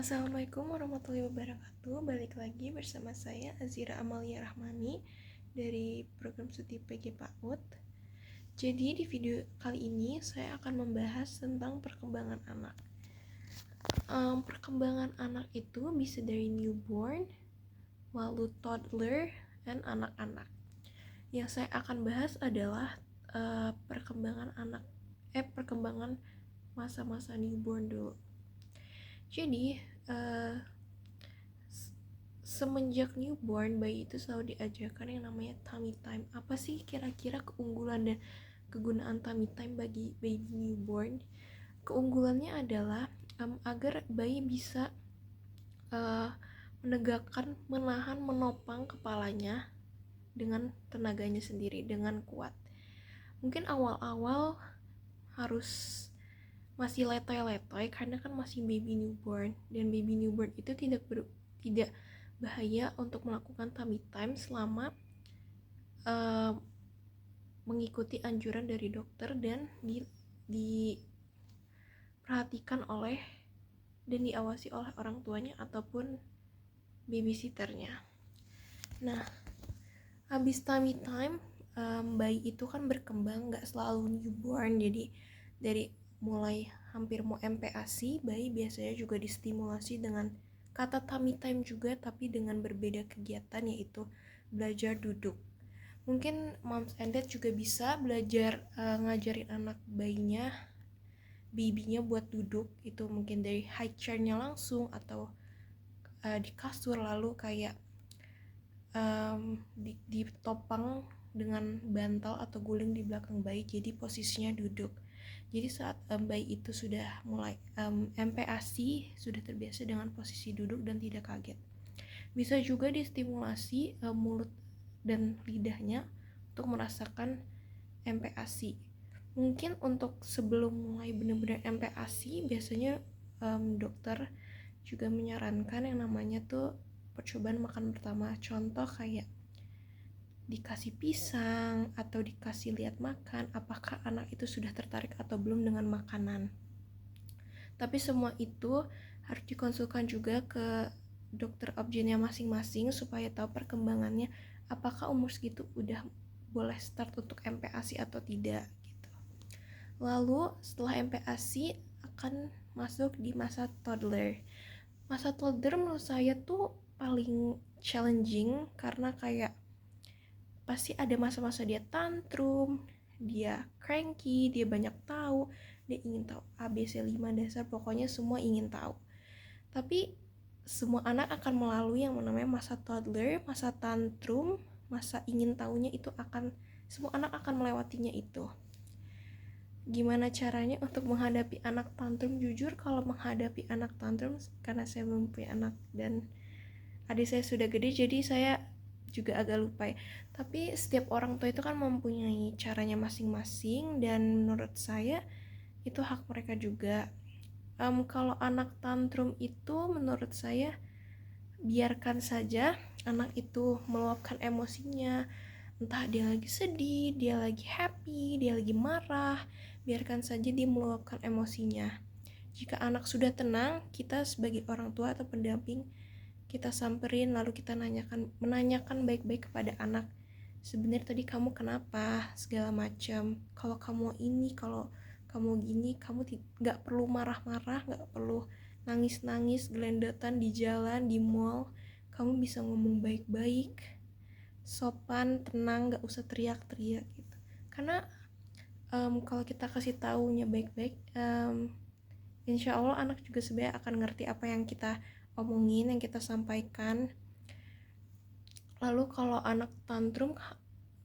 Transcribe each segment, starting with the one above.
Assalamualaikum warahmatullahi wabarakatuh. Balik lagi bersama saya Azira Amalia Rahmani dari program studi PG PAUD. Jadi di video kali ini saya akan membahas tentang perkembangan anak. Perkembangan anak itu bisa dari newborn, lalu toddler, dan anak-anak. Yang saya akan bahas adalah perkembangan masa-masa newborn dulu. Jadi semenjak newborn, bayi itu selalu diajarkan yang namanya tummy time. Apa sih kira-kira keunggulan dan kegunaan tummy time bagi baby newborn? Keunggulannya adalah agar bayi bisa menegakkan, menahan, menopang kepalanya dengan tenaganya sendiri, dengan kuat. Mungkin awal-awal harus masih letoy-letoy karena kan masih baby newborn, dan baby newborn itu tidak bahaya untuk melakukan tummy time selama mengikuti anjuran dari dokter dan diperhatikan oleh dan diawasi oleh orang tuanya ataupun babysitternya. Nah, habis tummy time, bayi itu kan berkembang, nggak selalu newborn. Jadi dari mulai hampir mau MPASI, bayi biasanya juga distimulasi dengan kata tummy time juga, tapi dengan berbeda kegiatan, yaitu belajar duduk. Mungkin moms and dad juga bisa belajar ngajarin anak babynya buat duduk. Itu mungkin dari high chair-nya langsung atau di kasur, lalu kayak ditopang dengan bantal atau guling di belakang bayi, jadi posisinya duduk. Jadi saat bayi itu sudah mulai MPASI, sudah terbiasa dengan posisi duduk dan tidak kaget. Bisa juga distimulasi mulut dan lidahnya untuk merasakan MPASI. Mungkin untuk sebelum mulai benar-benar MPASI, biasanya dokter juga menyarankan yang namanya tuh percobaan makan pertama. Contoh kayak dikasih pisang atau dikasih lihat makan, apakah anak itu sudah tertarik atau belum dengan makanan. Tapi semua itu harus dikonsulkan juga ke dokter obgennya masing-masing supaya tahu perkembangannya, apakah umur segitu udah boleh start untuk MPASI atau tidak gitu. Lalu setelah MPASI akan masuk di masa toddler. Masa toddler menurut saya tuh paling challenging karena kayak pasti ada masa-masa dia tantrum, dia cranky, dia banyak tahu, dia ingin tahu ABC 5 dasar, pokoknya semua ingin tahu. Tapi semua anak akan melalui yang namanya masa toddler, masa tantrum, masa ingin tahunya itu semua anak akan melewatinya itu. Gimana caranya untuk menghadapi anak tantrum? Jujur kalau menghadapi anak tantrum, karena saya belum punya anak dan adik saya sudah gede, jadi saya juga agak lupa ya. Tapi setiap orang tua itu kan mempunyai caranya masing-masing, dan menurut saya itu hak mereka juga. Kalau anak tantrum itu menurut saya biarkan saja anak itu meluapkan emosinya, entah dia lagi sedih, dia lagi happy, dia lagi marah, biarkan saja dia meluapkan emosinya. Jika anak sudah tenang, kita sebagai orang tua atau pendamping, kita samperin, lalu kita menanyakan baik-baik kepada anak, sebenarnya tadi kamu kenapa, segala macam. Kalau kamu ini, kalau kamu gini, kamu gak perlu marah-marah, gak perlu nangis-nangis gelendotan di jalan, di mall. Kamu bisa ngomong baik-baik, sopan, tenang, gak usah teriak-teriak gitu. Karena kalau kita kasih taunya baik-baik, insya Allah anak juga sebenarnya akan ngerti apa yang kita omongin, yang kita sampaikan. Lalu kalau anak tantrum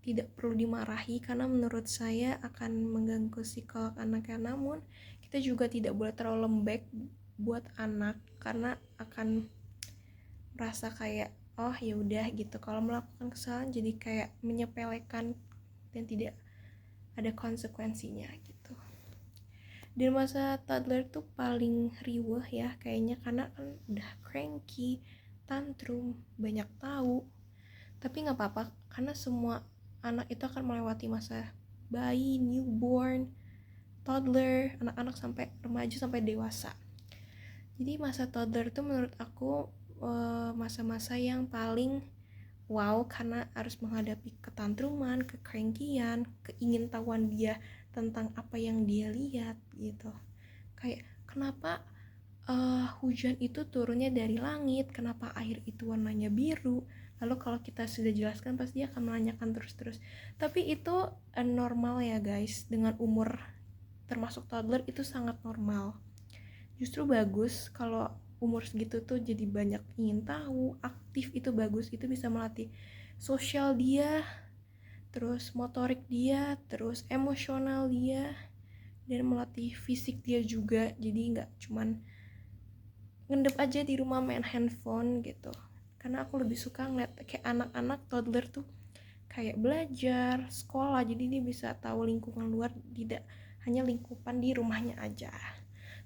tidak perlu dimarahi, karena menurut saya akan mengganggu psikolog anaknya. Namun kita juga tidak boleh terlalu lembek buat anak, karena akan merasa kayak oh ya udah gitu. Kalau melakukan kesalahan jadi kayak menyepelekan dan tidak ada konsekuensinya gitu. Di masa toddler tuh paling riweh ya kayaknya, karena kan udah cranky, tantrum, banyak tahu. Tapi gak apa-apa, karena semua anak itu akan melewati masa bayi, newborn, toddler, anak-anak sampai remaja sampai dewasa. Jadi masa toddler tuh menurut aku masa-masa yang paling wow, karena harus menghadapi ketantruman, kecrankian, keingintahuan dia tentang apa yang dia lihat gitu. Kayak kenapa hujan itu turunnya dari langit, kenapa air itu warnanya biru. Lalu kalau kita sudah jelaskan pasti dia akan menanyakan terus-terus. Tapi itu normal ya guys, dengan umur termasuk toddler itu sangat normal. Justru bagus kalau umur segitu tuh jadi banyak ingin tahu, aktif, itu bagus, itu bisa melatih sosial dia, terus motorik dia, terus emosional dia, dan melatih fisik dia juga. Jadi nggak cuman ngendep aja di rumah main handphone gitu. Karena aku lebih suka ngeliat kayak anak-anak toddler tuh kayak belajar, sekolah, jadi dia bisa tahu lingkungan luar, tidak hanya lingkupan di rumahnya aja.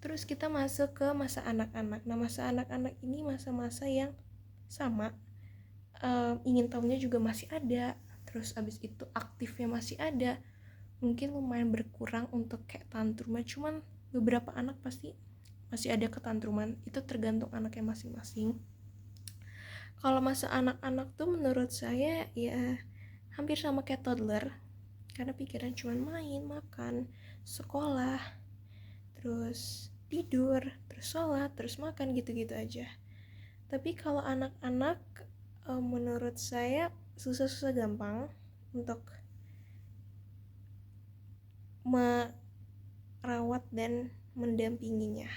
Terus kita masuk ke masa anak-anak. Nah, masa anak-anak ini masa-masa yang sama, ingin tahunya juga masih ada, terus abis itu aktifnya masih ada. Mungkin lumayan berkurang untuk kayak tantrumnya, cuman beberapa anak pasti masih ada ketantruman, itu tergantung anaknya masing-masing. Kalau masa anak-anak tuh menurut saya ya hampir sama kayak toddler, karena pikiran cuma main, makan, sekolah, terus tidur, terus sholat, terus makan, gitu-gitu aja. Tapi kalau anak-anak menurut saya susah-susah gampang untuk merawat dan mendampinginya.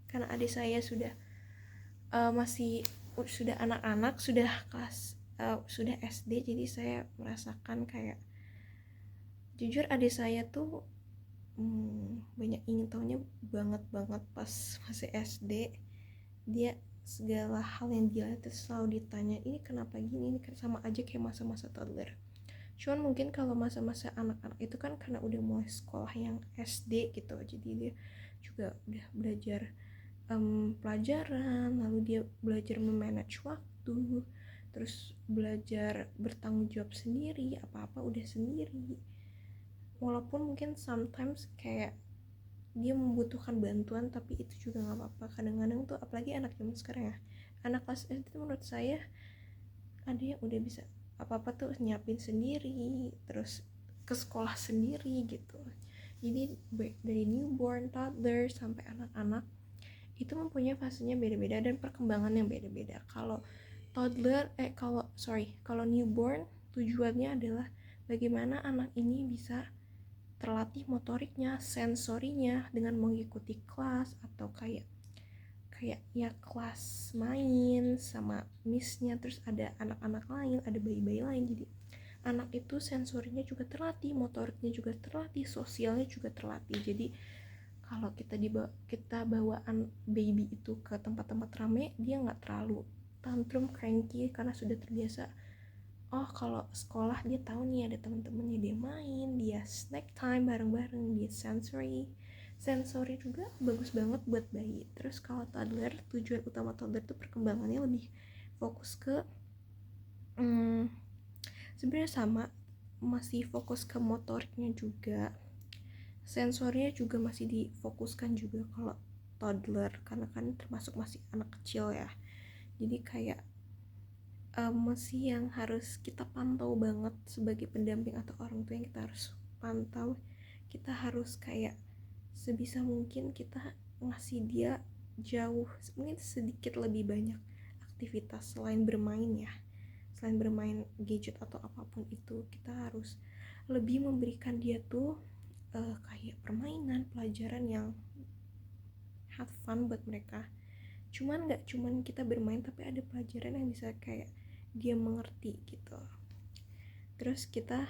Karena adik saya masih sudah anak-anak, sudah kelas sudah SD, jadi saya merasakan kayak jujur adik saya tuh banyak ingin tahunya banget pas masih SD. Dia segala hal yang dia lihat selalu ditanya, ini kenapa gini, ini kan sama aja kayak masa-masa toddler. Cuman mungkin kalau masa-masa anak-anak itu kan karena udah mulai sekolah yang SD gitu, jadi dia juga udah belajar pelajaran, lalu dia belajar memanage waktu, terus belajar bertanggung jawab sendiri, apa-apa udah sendiri. Walaupun mungkin sometimes kayak dia membutuhkan bantuan, tapi itu juga nggak apa-apa. Kadang-kadang tuh apalagi anak zaman sekarang ya, anak kelas SD tuh menurut saya ada yang udah bisa apa-apa tuh nyiapin sendiri, terus ke sekolah sendiri gitu. Jadi dari newborn, toddler, sampai anak-anak itu mempunyai fasenya beda-beda dan perkembangan yang beda-beda. Kalau kalau newborn tujuannya adalah bagaimana anak ini bisa terlatih motoriknya, sensorinya dengan mengikuti kelas, atau kayak ya kelas main sama missnya, terus ada anak-anak lain, ada bayi-bayi lain. Jadi anak itu sensorinya juga terlatih, motoriknya juga terlatih, sosialnya juga terlatih. Jadi kalau kita bawaan baby itu ke tempat-tempat rame, dia nggak terlalu tantrum, cranky, karena sudah terbiasa. Oh, kalau sekolah dia tahu nih ada teman-temannya, dia main, dia snack time bareng-bareng, dia sensori juga bagus banget buat bayi. Terus kalau toddler, tujuan utama toddler itu perkembangannya lebih fokus ke sebenarnya sama, masih fokus ke motoriknya juga, sensornya juga masih difokuskan juga kalau toddler, karena kan termasuk masih anak kecil ya. Jadi kayak masih yang harus kita pantau banget sebagai pendamping atau orang tua, yang kita harus pantau. Kita harus kayak sebisa mungkin kita ngasih dia jauh, mungkin sedikit lebih banyak aktivitas selain bermain ya. Selain bermain gadget atau apapun itu, kita harus lebih memberikan dia tuh kayak permainan, pelajaran yang have fun buat mereka. Gak cuman kita bermain, tapi ada pelajaran yang bisa kayak dia mengerti gitu. Terus kita,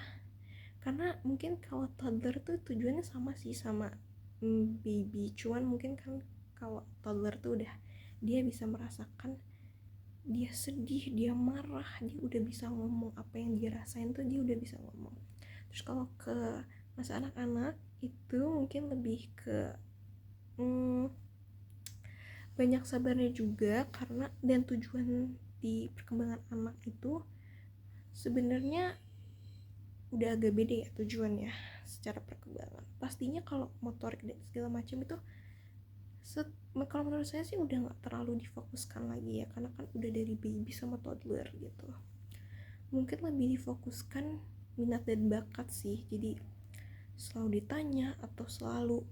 karena mungkin kalau toddler tuh tujuannya sama sih sama baby, cuman mungkin kan kalau toddler tuh udah dia bisa merasakan, dia sedih, dia marah, dia udah bisa ngomong apa yang dia rasain tuh, dia udah bisa ngomong. Terus kalau ke masa anak-anak itu mungkin lebih ke banyak sabarnya juga, karena dan tujuan di perkembangan anak itu sebenarnya udah agak beda ya tujuannya secara perkembangan. Pastinya kalau motorik dan segala macam itu kalau menurut saya sih udah nggak terlalu difokuskan lagi ya, karena kan udah dari baby sama toddler gitu. Mungkin lebih difokuskan minat dan bakat sih, jadi selalu ditanya atau selalu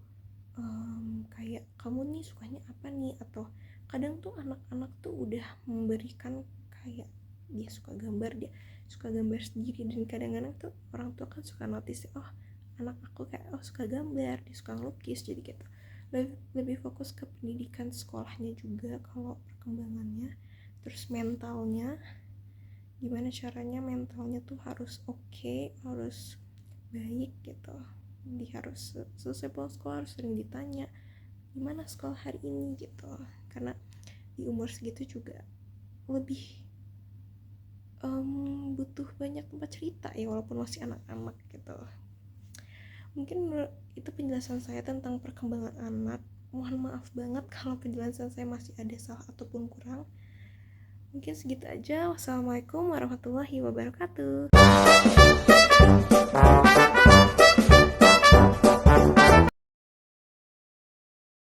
kayak kamu nih sukanya apa nih, atau kadang tuh anak-anak tuh udah memberikan kayak dia suka gambar sendiri, dan kadang-kadang tuh orang tua kan suka notice, oh anak aku kayak suka gambar, dia suka ngelukis, jadi gitu. Lebih fokus ke pendidikan sekolahnya juga kalau perkembangannya, terus mentalnya gimana caranya mentalnya tuh harus oke, harus baik gitu. Dia harus selesai pulang sekolah harus sering ditanya gimana sekolah hari ini gitu, karena di umur segitu juga lebih butuh banyak tempat cerita ya, walaupun masih anak-anak gitu. Mungkin itu penjelasan saya tentang perkembangan anak. Mohon maaf banget kalau penjelasan saya masih ada salah ataupun kurang. Mungkin segitu aja. Wassalamualaikum warahmatullahi wabarakatuh.